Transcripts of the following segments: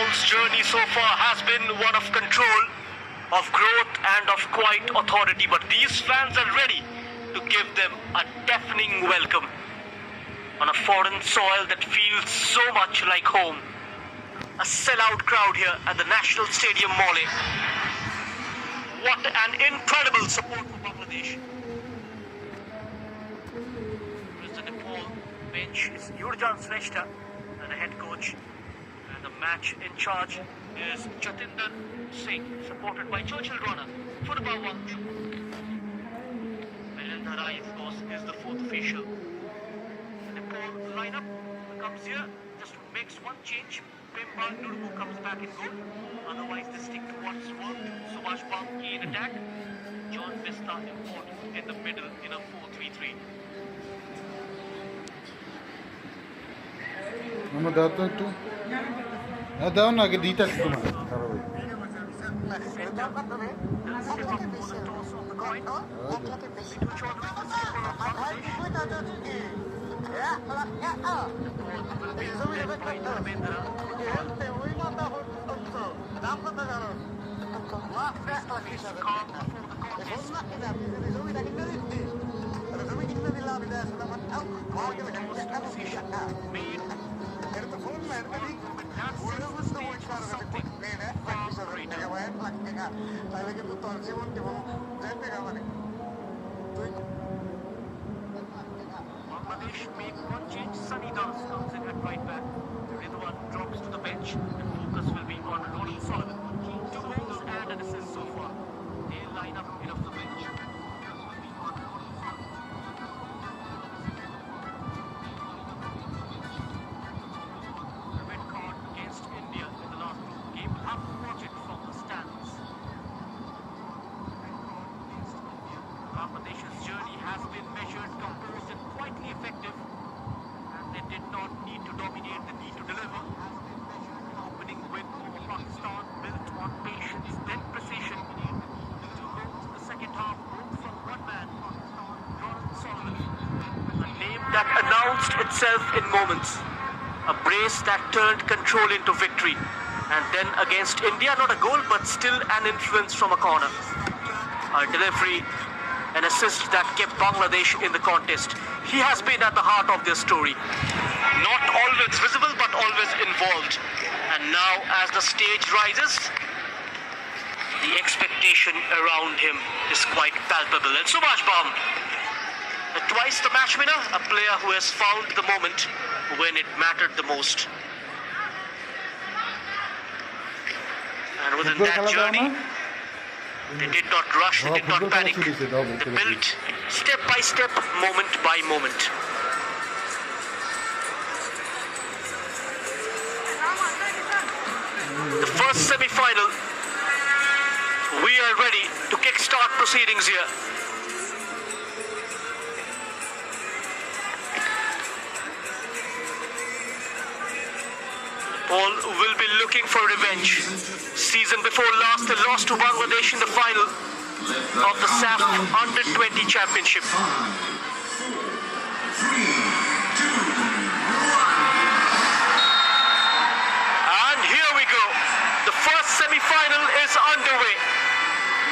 Nepal's journey so far has been one of control, of growth and of quiet authority, but these fans are ready to give them a deafening welcome on a foreign soil that feels so much like home. A sellout crowd here at the National Stadium, Mole. What an incredible support for Bangladesh. Mr. Nepal bench is Yurjan Sreshta, the head coach, and the match in charge is Jatinder Singh, supported by Churchill Rana. Football one. Milind Harai, of course, is the fourth official. The Nepal lineup comes here, just makes one change. Premba Nurbu comes back in goal. Otherwise, they stick to what's worked. Subhash Bamki in attack. John Vista in the middle in a 4-3-3. আমরা দাও তো একটু দাও না আগে দিতে আসছি তোমার Bangladesh make one change. Sunny Das comes in at right back. Ridwan drops to the bench, and focus will be on Ronald Sullivan. 2 goals and an assist so far. They line up in off the bench. The red card against India in the last group game. We'll have to watch it from the stands. Bangladesh's journey has been measured, composed and quietly effective, and they did not need to dominate, they need to deliver. Opening win over Pakistan, built on patience, then precision. 2 goals in the second half, both from one man, Ronald Sullivan. A name that announced itself in moments. A brace that turned control into victory. And then against India, not a goal, but still an influence from a corner. A delivery, an assist that kept Bangladesh in the contest. He has been at the heart of this story. Not always visible, but always involved. And now, as the stage rises, the expectation around him is quite palpable. And Subhash Bam, twice the match winner, a player who has found the moment when it mattered the most. And within that journey, they did not rush, they did not panic. They built step by step, moment by moment. The first semi-final. We are ready to kickstart proceedings here. Paul will be looking for revenge. Season before last, they lost to Bangladesh in the final of the saff Under-20 Championship. And here we go. The first semi-final is underway.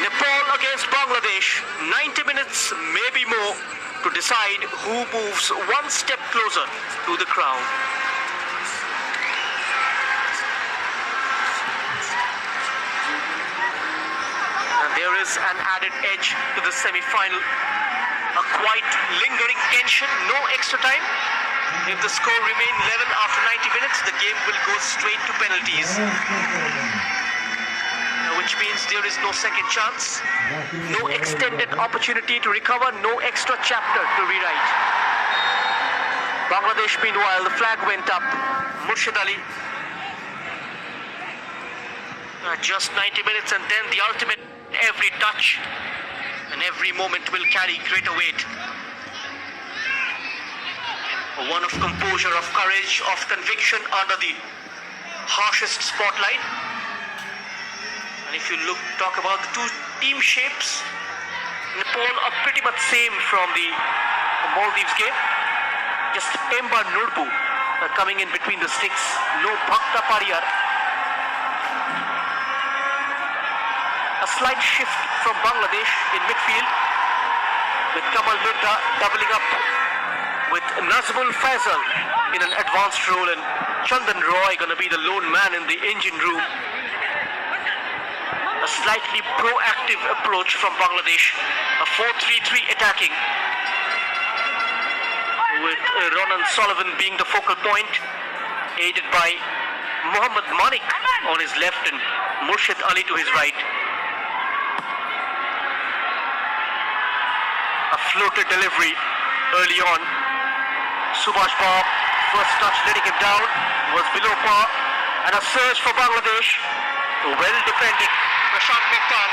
Nepal against Bangladesh. 90 minutes, maybe more, to decide who moves one step closer to the crown. There is an added edge to the semi-final. A quite lingering tension, no extra time. If the score remains level after 90 minutes, the game will go straight to penalties. Which means there is no second chance, no extended opportunity to recover, no extra chapter to rewrite. Bangladesh, meanwhile, the flag went up. Murshid Ali. Just 90 minutes and then the ultimate. Every touch and every moment will carry greater weight. One of composure, of courage, of conviction under the harshest spotlight. And if you talk about the two team shapes, Nepal are pretty much same from the Maldives game. Just Pemba Nurbu coming in between the sticks. No Bhakta Pariyar. a slight shift from Bangladesh in midfield, with Kamal Mirza doubling up with Nazmul Faisal in an advanced role, and Chandan Roy going to be the lone man in the engine room. A slightly proactive approach from Bangladesh, a 4-3-3 attacking, with Ronan Sullivan being the focal point, aided by Mohammad Manik on his left and Murshid Ali to his right. A floated delivery early on. Subhash Bab, first touch letting him down, was below par, and a surge for Bangladesh. Well defended. Prashant Mokhtar.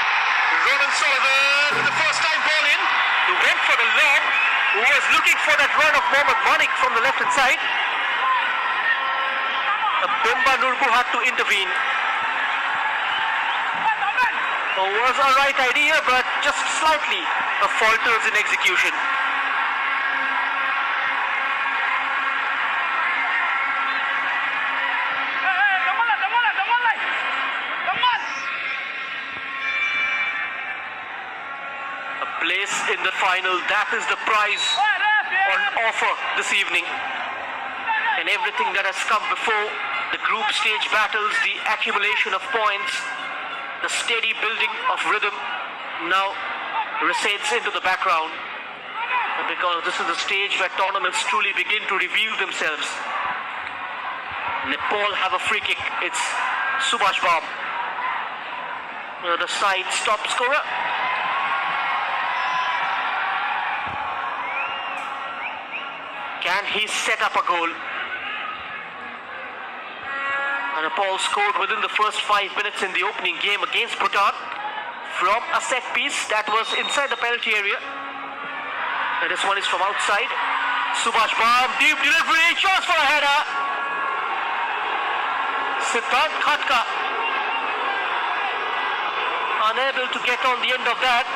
Ronan Sullivan with the first time ball in. He went for the lob. Who was looking for that run of Mohammad Manik from the left hand side. Bimba Nurgu had to intervene. Was a right idea, but just slightly falters in execution. A place in the final, that is the prize on offer this evening. And everything that has come before, the group stage battles, the accumulation of points, the steady building of rhythm now recedes into the background, because this is the stage where tournaments truly begin to reveal themselves. Nepal have a free kick. It's Subhash Bab, the side top scorer. Can he set up a goal? And Nepal scored within the first 5 minutes in the opening game against Bhutan from a set piece that was inside the penalty area. And this one is from outside. Subhash Bab, deep delivery, chance for a header. Siddhant Khatka unable to get on the end of that.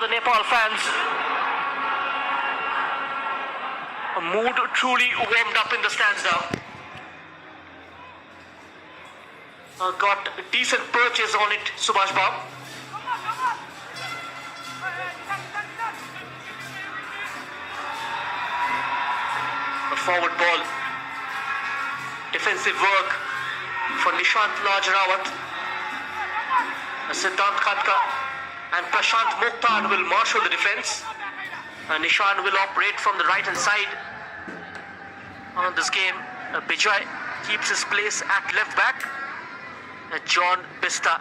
The Nepal fans, a mood truly warmed up in the stands now. Got a decent purchase on it, Subhash Bab. A forward ball. Defensive work for Nishant Lajrawat. Siddhant Khatka and Prashant Mokhtar will marshal the defense. Nishan will operate from the right hand side on this game. Bijay keeps his place at left back. John Bista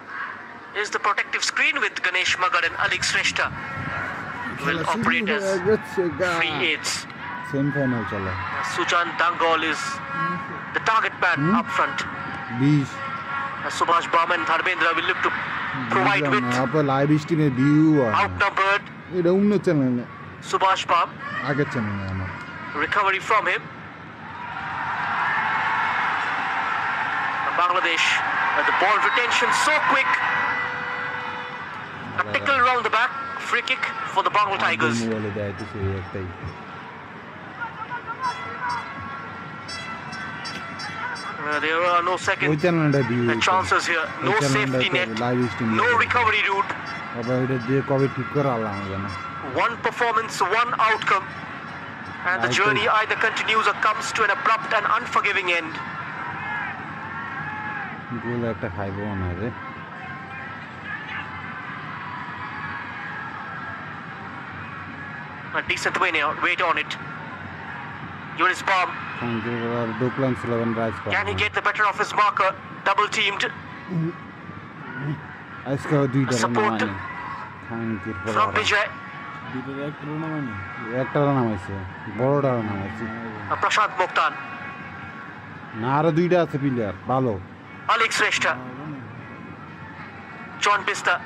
is the protective screen with Ganesh Magar and Alex Shrestha will operate as free aids. Semi-final chala. Sujan Dangol is the target man up front. Subhash Bab and Dharmendra will look to provide with outnumbered. Subhash Bab. Recovery from him. Bangladesh, the ball retention so quick. A tickle around the back. Free kick for the Bengal Tigers. There are no second chances here. No safety net. No recovery route. One performance, one outcome. And the journey either continues or comes to an abrupt and unforgiving end. A decent weight on it. Yunus Baum. Can he get the better of his marker? Double teamed. Support from Bijay. Prashant Mokhtar. Alex Shrestha. John Bista.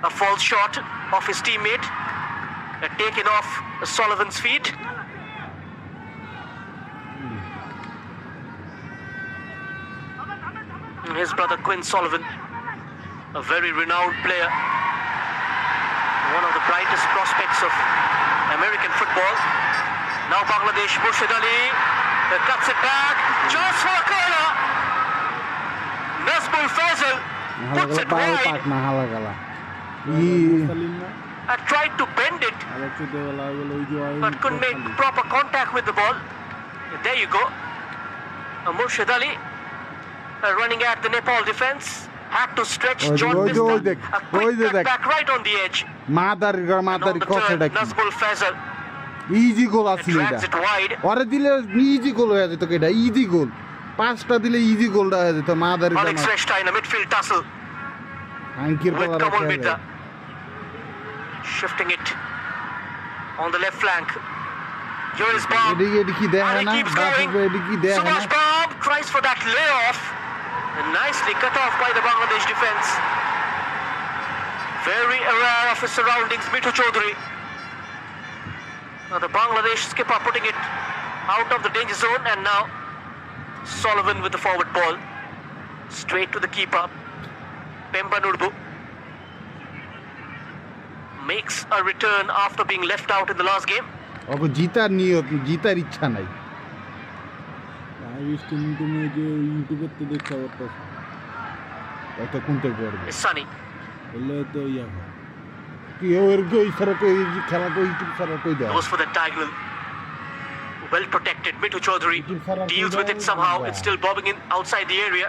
A false shot of his teammate. Taken off Sullivan's feet. His brother Quinn Sullivan, a very renowned player, one of the brightest prospects of American football. Now Bangladesh, Murshid Ali cuts it back, chance for a corner. Samil Faisal puts it wide and tried to bend it, but couldn't make proper contact with the ball. There you go. Murshid Ali running at the Nepal defense. Had to stretch John Pista. A quick back right on the edge. And on the turn, Nazmul Faisal easy goal আছিল এটা drags it wide. ওরে দিলে easy গোল হয়ে যেত এটা easy গোল পাঁচটা দিলে easy গোলটা হয়ে যেত মাদারি Alex Reshta in a midfield tussle আঙ্কির with পালা Kamal Mitra. Shifting it on the left flank. Here is Bob. এদিকে কি দেখে And না he keeps বাপ going. এদিকে দেখে না Subhash Bob tries for that layoff. And nicely cut off by the Bangladesh defense. Very aware of his surroundings, Mitu Chaudhary. Now the Bangladesh skipper putting it out of the danger zone, and now Sullivan with the forward ball. Straight to the keeper. Pemba Nurbu makes a return after being left out in the last game. ওকে জিতার ইচ্ছা নাই একটা কোনটা করবে It's Sunny. বললে তো ইয়া কি ওর কই সারা কই খেলা কই ইউটিউব সারা কই দাও Goes for the diagonal. Well protected. Mitu Chaudhary deals with it somehow. It's still bobbing in outside the area.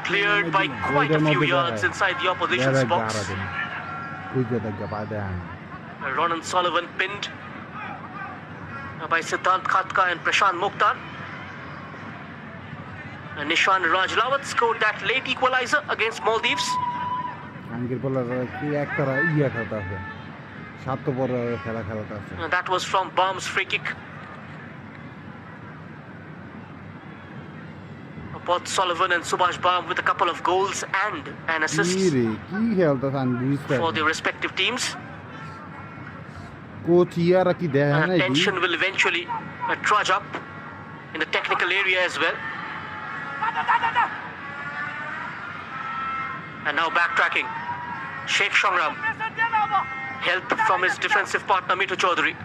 Cleared by quite a few yards inside the opposition's box. Ronan Sullivan pinned by Siddhant Khatka and Prashant Mokhtar. And Nishan Rajlawat scored that late equalizer against Maldives. আঙ্কির পালা কি একটা ইয়া খেলতে আছে সাত বড় খেলা খেলতে আছে And that was from Baum's free kick. Both Sullivan and Subhash Baum with a couple of goals and an assist কি রে কি খেলতে আন বুঝতে for their respective teams. Coach ইয়ারা কি দেখে And না tension will eventually trudge up in the technical area as well. And now backtracking. Sheikh Shongram. Help from his defensive partner Mitu Chaudhary.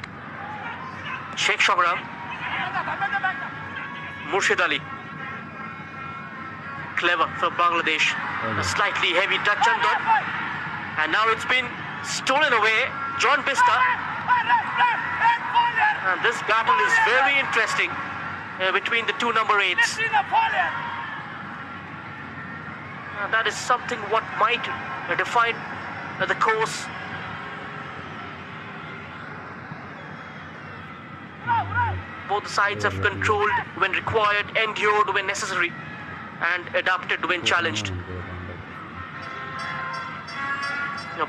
Sheikh Shongram. Murshid Ali. Clever from Bangladesh. A slightly heavy touch undone. And now it's been stolen away. John Pista. And this battle is very interesting between the two number 8s. That is something what might define the course. Both sides have controlled when required, endured when necessary, and adapted when challenged.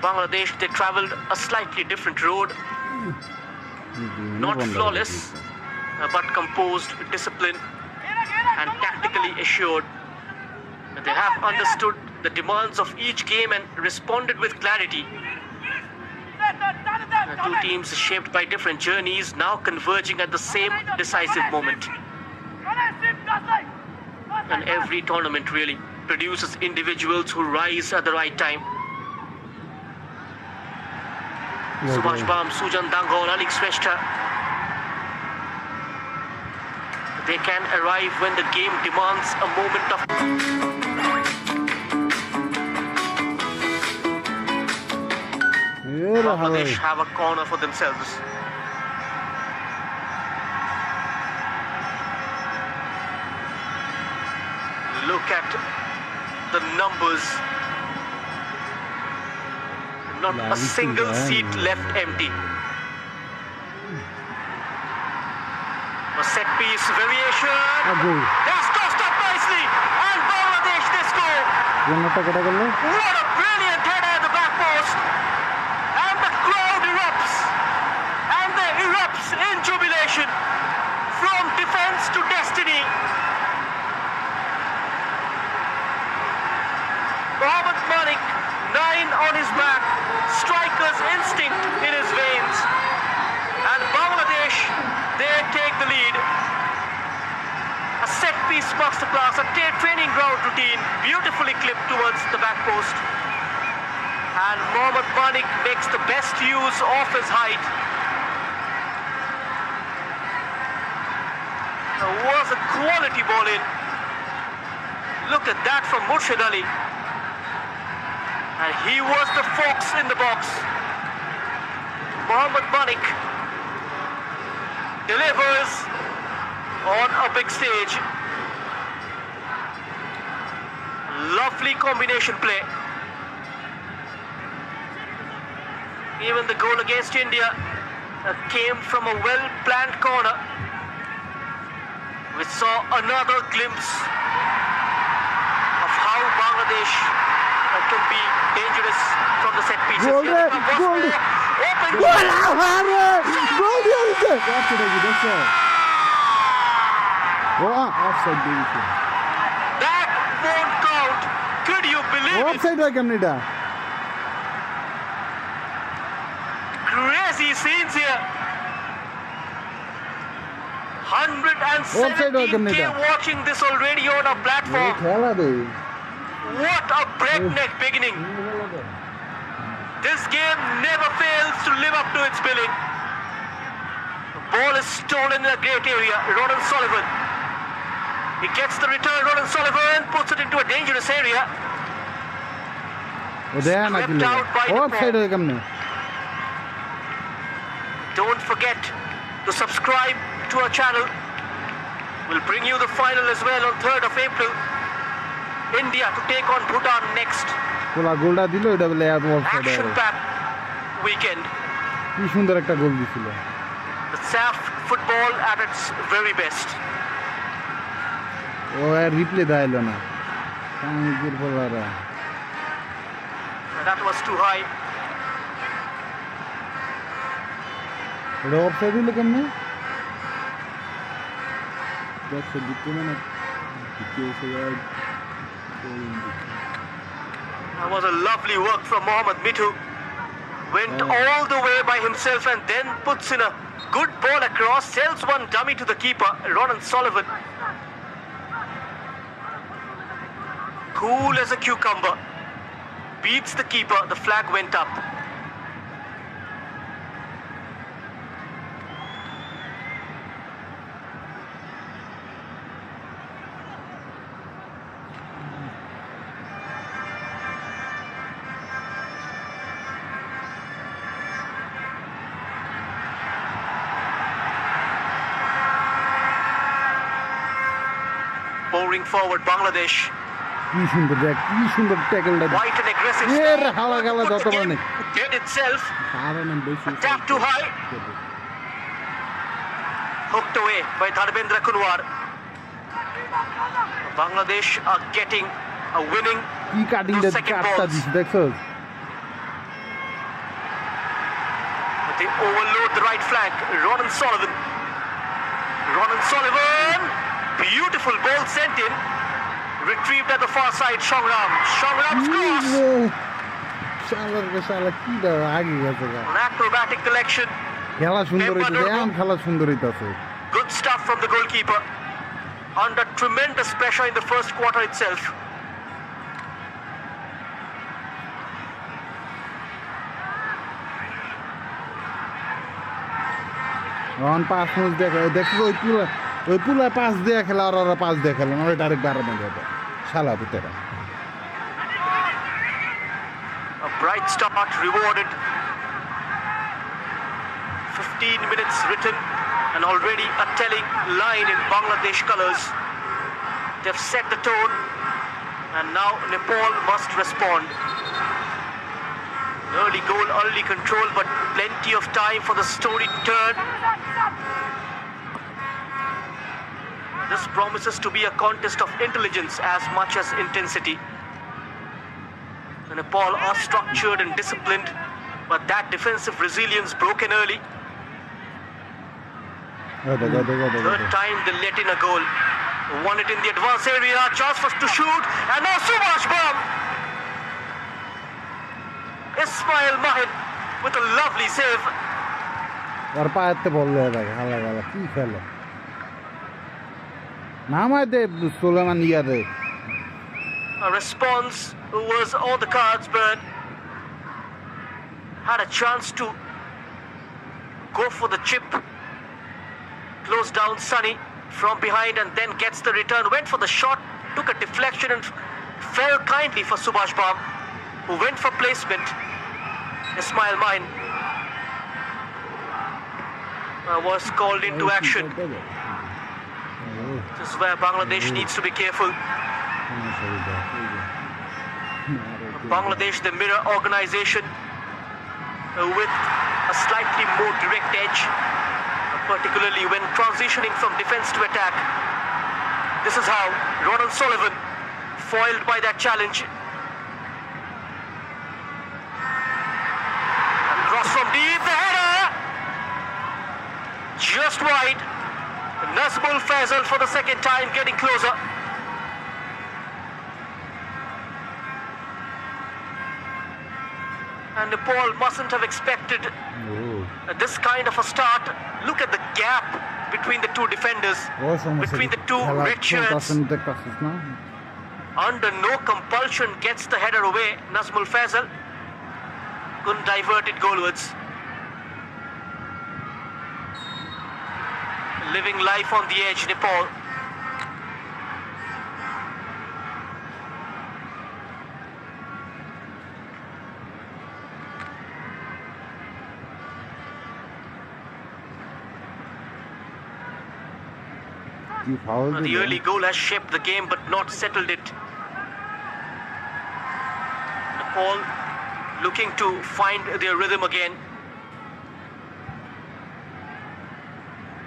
Bangladesh, they travelled a slightly different road. Not flawless, but composed, disciplined, and tactically assured. They have understood the demands of each game and responded with clarity. The two teams shaped by different journeys, now converging at the same decisive moment. And every tournament really produces individuals who rise at the right time. Subhash Baum, Sujan Dangol, Alex Reshta. They can arrive when the game demands a moment of... Bangladesh have a corner for themselves. Look at the numbers. Not a single seat left empty. A set piece variation. It's tossed up nicely. And Bangladesh, they score. What a brilliant header at the back post. And the crowd erupts. And they erupts in jubilation. From defense to destiny. Mohammad Malik, 9 on his back. Striker's instinct in his veins. And Bangladesh, they take the lead. A set piece masterclass, a training ground routine, beautifully clipped towards the back post. And Mohammad Malik makes the best use of his height. It was a quality ball in. Look at that from Murshid Ali. And he was the fox in the box. Mohammad Manik delivers on a big stage. Lovely combination play. Even the goal against India came from a well-planned corner. We saw another glimpse of how Bangladesh can be dangerous from the set pieces. Goal, Here goal. open Goal! Goal diyordu. Offside gidiyorsa. Offside değilse. That won't count. Could you believe it? Offside rakam nida. Crazy scenes here. Offside rakam 117K nida. watching this already on our platform. খেলা দে। What a breakneck beginning. This game never fails to live up to its billing. The ball is stolen in a great area. Ronald Sullivan. He gets the return. Ronald Sullivan puts it into a dangerous area. ও দেয়া না কিন্তু। Offside rakam ne. Don't forget to subscribe to our channel. We'll bring you the final as well on 3rd of April. India to take on Bhutan next. কোলা গোলটা দিল এটা বলে এত offside Action packed weekend. কি সুন্দর একটা গোল দিছিল The saff football at its very best. ও আর রিপ্লে দাইলো না কাঙ্গির বলারা That was too high. এটা অফসাইড দিল কেমনে দেখো দিতে না দ্বিতীয় সবাই That was a lovely work from Mohammad Mithu. Went all the way by himself and then puts in a good ball across, sells one dummy to the keeper, Ronald Sullivan. Cool as a cucumber. Beats the keeper, the flag went up. Pouring forward Bangladesh. কি সুন্দর দেখ কি সুন্দর ট্যাকলটা Quite an aggressive এর start. হালা গালা Put যত the মানে game Did itself. কারণ বেশি Tap too high. Hooked away by Dharmendra Kunwar. Bangladesh are getting a winning কি কাটিংটা second কাটটা balls. দিছে দেখছো But they overload the right flank. Ronald Sullivan. Ronald Sullivan. Beautiful ball sent in. Retrieved at the far side. Shongram. Shongram's cross. শালা কি দা আগে গেছে An acrobatic collection. খেলা সুন্দর হইছে এমন খেলা সুন্দর হইতাছে Good stuff from the goalkeeper. Under tremendous pressure in the first quarter itself. অন পাস মুজ দেখো দেখো ওই পুলা পাস দিয়ে খেলা আর ওরা পাস দিয়ে খেলা না ডাইরেক্ট বারে মেরে দেয় শালা ভিতরে A bright start rewarded. 15 minutes written and already a telling line in Bangladesh colours. They've set the tone and now Nepal must respond. Early goal, early control, but plenty of time for the story to turn. This promises to be a contest of intelligence as much as intensity. Nepal are structured and disciplined, but that defensive resilience broken early. Third time they let in a goal. Won it in the advanced area, chance for to shoot, and now Subhash Bam. Ismail Mahid with a lovely save. আর পায়েতে বললে দেখ হালা গালা কি খেলে নামায় দে সুলেমান ইয়ারে A response was on the cards, but had a chance to go for the chip. Close down Sunny from behind and then gets the return. Went for the shot took a deflection and fell kindly for Subhash Bam, who went for placement. Ismail Main was called into action. This is where Bangladesh needs to be careful. Bangladesh, the mirror organization, with a slightly more direct edge, particularly when transitioning from defense to attack. This is how Ronald Sullivan, foiled by that challenge. And cross from deep, the header! Just wide. Nazmul Faisal for the second time getting closer. And Nepal mustn't have expected this kind of a start. Look at the gap between the two defenders, between the two red shirts. Under no compulsion gets the header away. Nazmul Faisal couldn't divert it goalwards. Living life on the edge, Nepal. The early goal has shaped the game but not settled it. Nepal looking to find their rhythm again.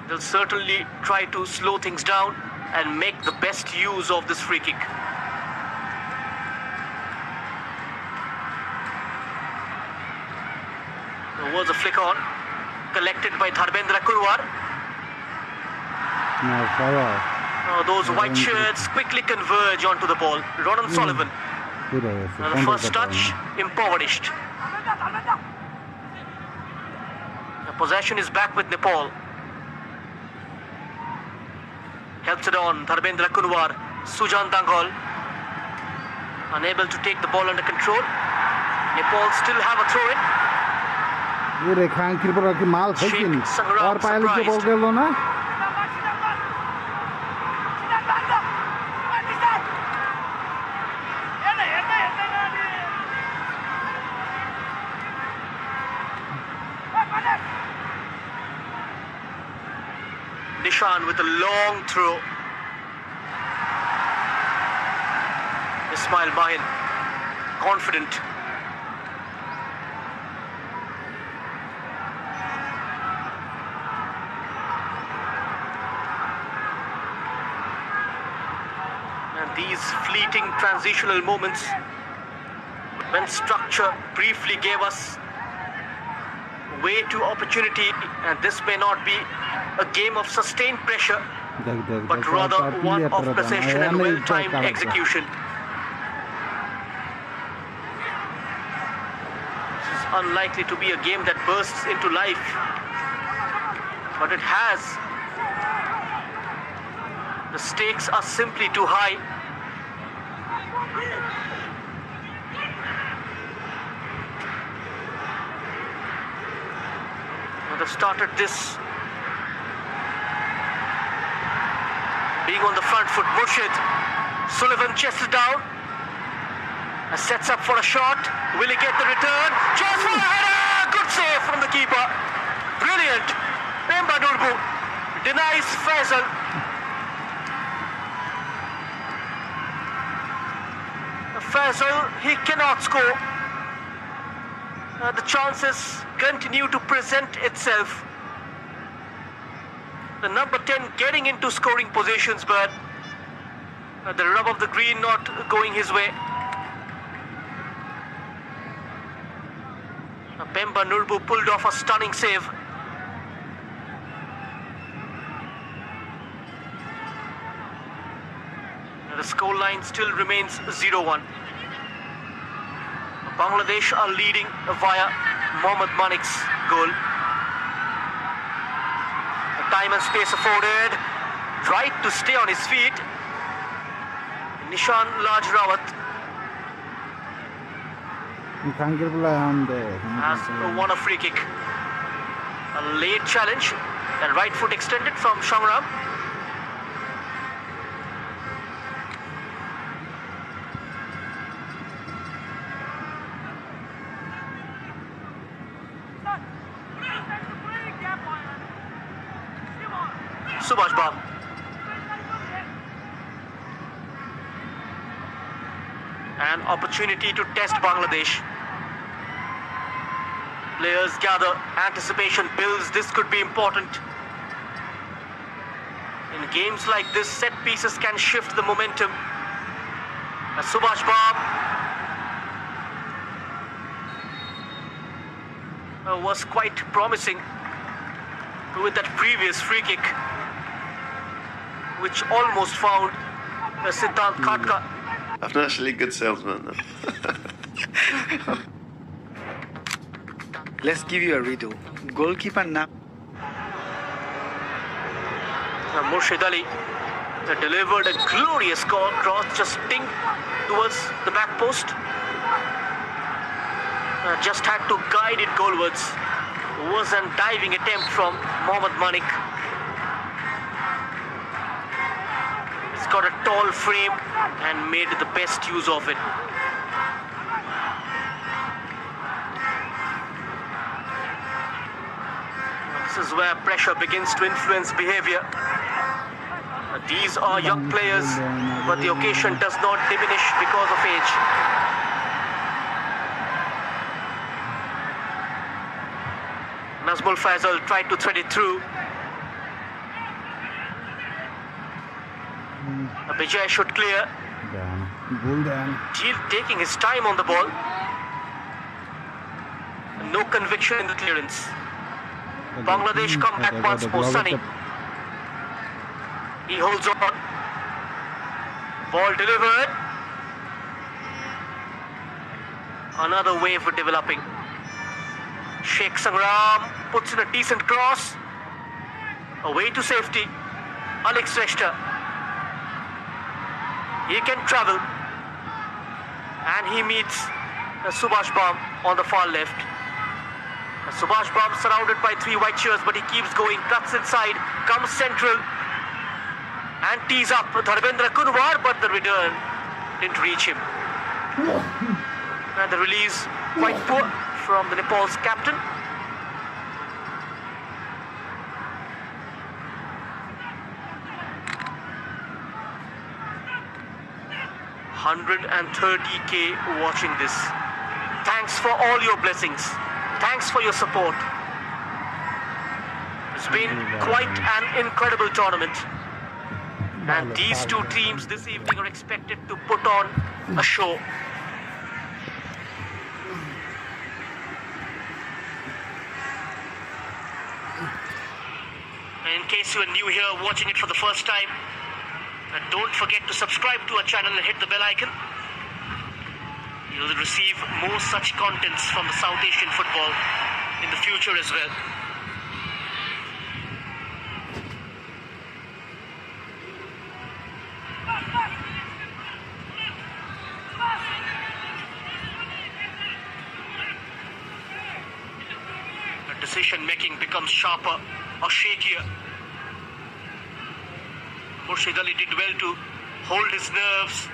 They'll certainly try to slow things down and make the best use of this free kick. There was a flick on, collected by Dharmendra Kurwar. Those white shirts quickly converge onto the ball. Ronald Sullivan. The first touch impoverished. The possession is back with Nepal. Helps it on, Dharmendra Kunwar, Sujan Dangal, unable to take the ball under control. Nepal still have a throw-in. Sheikh Sangram surprised. Nishan with a long throw. Ismail Main, confident. And these fleeting transitional moments, when structure briefly gave us way to opportunity, and this may not be a game of sustained pressure, but rather one of precision and well-timed execution. This is unlikely to be a game that bursts into life, but it has. The stakes are simply too high. They've started this being on the front foot. Murshid, Sullivan chests it down, sets up for a shot. Will he get the return? Chance for a header! Good save from the keeper. Brilliant. Pemba Nurbu denies Faisal. Faisal, he cannot score. The chances continue to present itself. The number 10 getting into scoring positions, but the rub of the green not going his way. Pemba Nurbu pulled off a stunning save. The scoreline still remains 0-1. Bangladesh are leading via Mohammad Manik's goal. Time and space afforded. Right to stay on his feet. Nishan Lajrawat has won a free kick. A late challenge and right foot extended from Shangram. Subhash Bam. An opportunity to test Bangladesh. Players gather, anticipation builds, this could be important. In games like this, set pieces can shift the momentum. Subhash Bam was quite promising with that previous free kick, which almost found Siddhant Khatka. I'm not actually a good salesman. Let's give you a redo. Goalkeeper now. Murshid Ali delivered a glorious cross, just dinged towards the back post. Just had to guide it goalwards. Was a diving attempt from Mohammad Manik. He's got a tall frame and made the best use of it. This is where pressure begins to influence behavior. These are young players, but the occasion does not diminish because of age. Nazmul Faisal tried to thread it through. Vijay should clear. Jeel taking his time on the ball. No conviction in the clearance. Bangladesh come back once more. Sunny. He holds on. Ball delivered. Another wave developing. Sheikh Sangram puts in a decent cross. Away to safety. Alex Reshta. He can travel. And he meets Subhash Bam on the far left. Subhash Bam surrounded by three white shirts, but he keeps going, cuts inside, comes central, and tees up Dharmendra Kunwar, but the return didn't reach him. And the release quite poor from the Nepal's captain. $130K watching this. Thanks for all your blessings. Thanks for your support. It's been quite an incredible tournament. And these two teams this evening are expected to put on a show. In case you are new here watching it for the first time, don't forget to subscribe to our channel and hit the bell icon. You'll receive more such contents from the South Asian football in the future as well. The decision making becomes sharper or shakier. Murshid Ali did well to hold his nerves.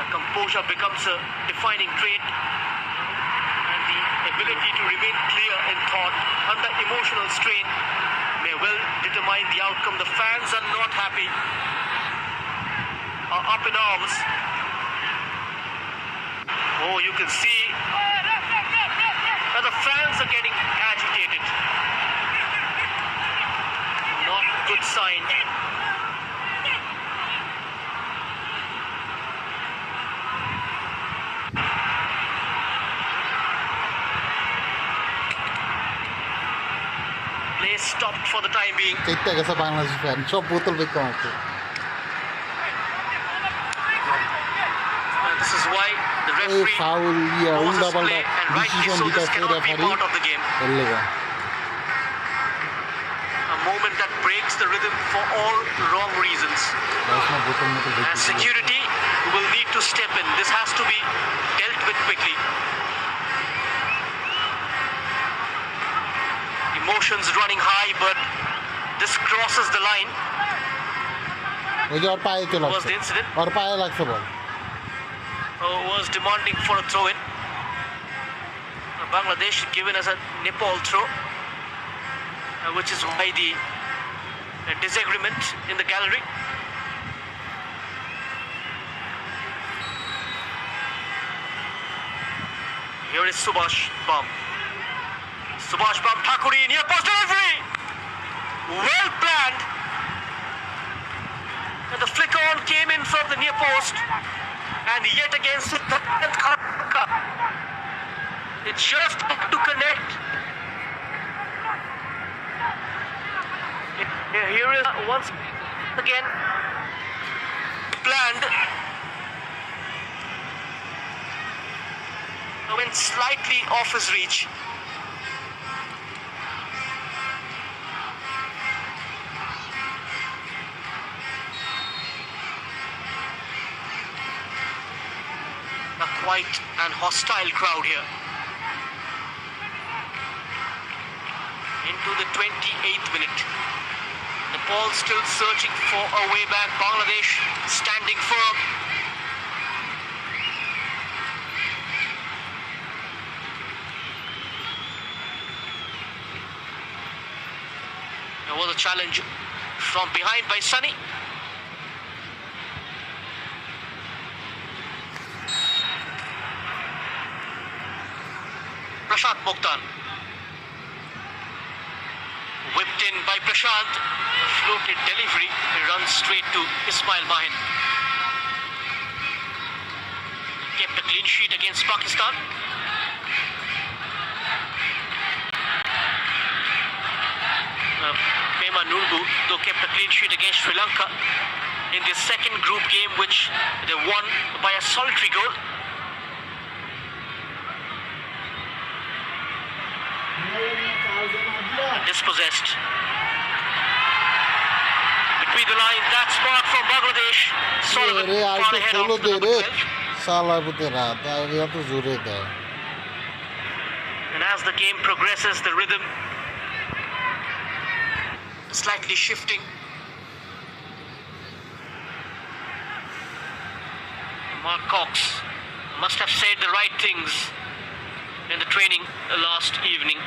The composure becomes a defining trait, and the ability to remain clear in thought under emotional strain may well determine the outcome. The fans are not happy, are up in arms. Oh, you can see that the fans are getting agitated. Not a good sign. Play stopped for the time being. Bangladesh fan. Chop bottle be come. This is why the referee foul, poses play, and rightly so, this cannot be part of the game. A moment that breaks the rhythm for all wrong reasons. And security will need to step in. This has to be dealt with quickly. Emotions running high, but this crosses the line. Was the incident? Was demanding for a throw-in. Bangladesh given as a Nepal throw, which is why the disagreement in the gallery. Here is Subhash Bam. Subhash Bam Thakuri, near post delivery. Well planned. And the flick on came in from the near post. And yet again, it just had to connect. Here is once again planned. Went slightly off his reach. A quiet and hostile crowd here. Into the 28th minute. Nepal still searching for a way back. Bangladesh standing firm. There was a challenge from behind by Sunny. Prashant Mokhtar. Whipped in by Prashant. Floated delivery. He runs straight to Ismail Mahin. Kept a clean sheet against Pakistan. Nurbu, though, kept a clean sheet against Sri Lanka in the second group game, which they won by a solitary goal. Dispossessed. Between the lines, that's mark from Bangladesh. Sullivan far ahead of the 12. And as the game progresses, the rhythm slightly shifting. Mark Cox must have said the right things in the training last evening.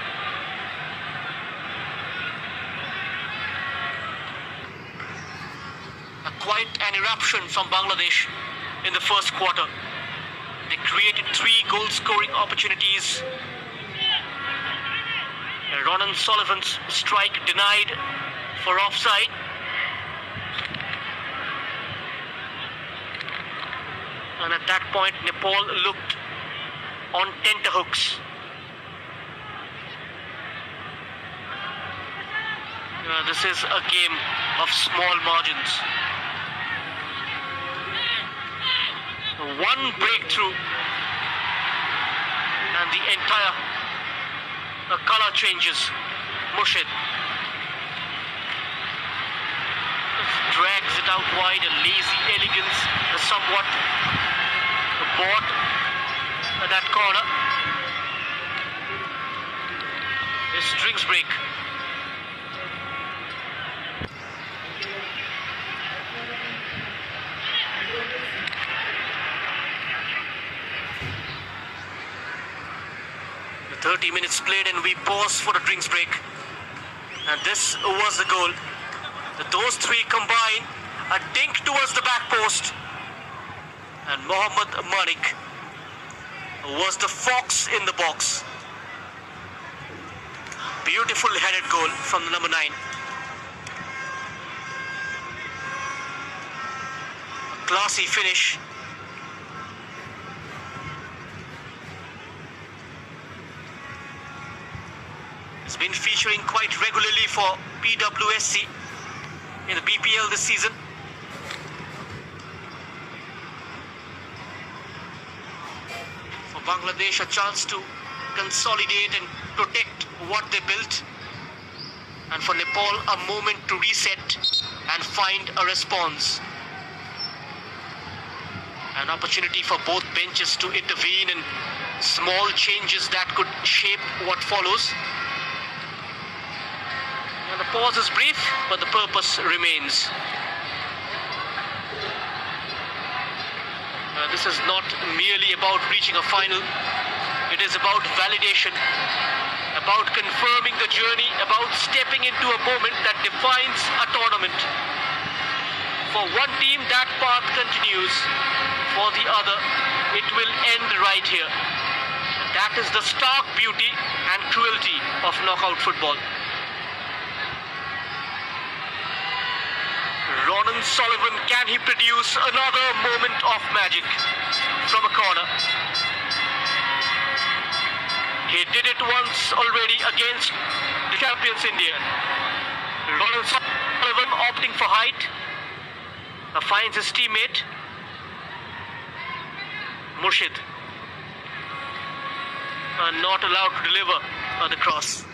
Quite an eruption from Bangladesh in the first quarter. They created 3 goal-scoring opportunities. Ronan Sullivan's strike denied for offside. And at that point, Nepal looked on tenterhooks. This is a game of small margins. One breakthrough and the entire color changes. Murshid drags it out wide, a lazy elegance, somewhat bought at that corner. His strings break. The 30 minutes played and we pause for the drinks break. And this was the goal. Those 3 combine, a dink towards the back post. And Mohammad Manik was the fox in the box. Beautiful headed goal from the number 9. A classy finish. It's been featuring quite regularly for PWSC in the BPL this season. For Bangladesh, a chance to consolidate and protect what they built. And for Nepal, a moment to reset and find a response. An opportunity for both benches to intervene in small changes that could shape what follows. And the pause is brief, but the purpose remains. This is not merely about reaching a final. It is about validation, about confirming the journey, about stepping into a moment that defines a tournament. For one team, that path continues. For the other, it will end right here. That is the stark beauty and cruelty of knockout football. Ronan Sullivan, can he produce another moment of magic from a corner? He did it once already against the champions India. Ronan Sullivan opting for height, finds his teammate Murshid, not allowed to deliver the cross.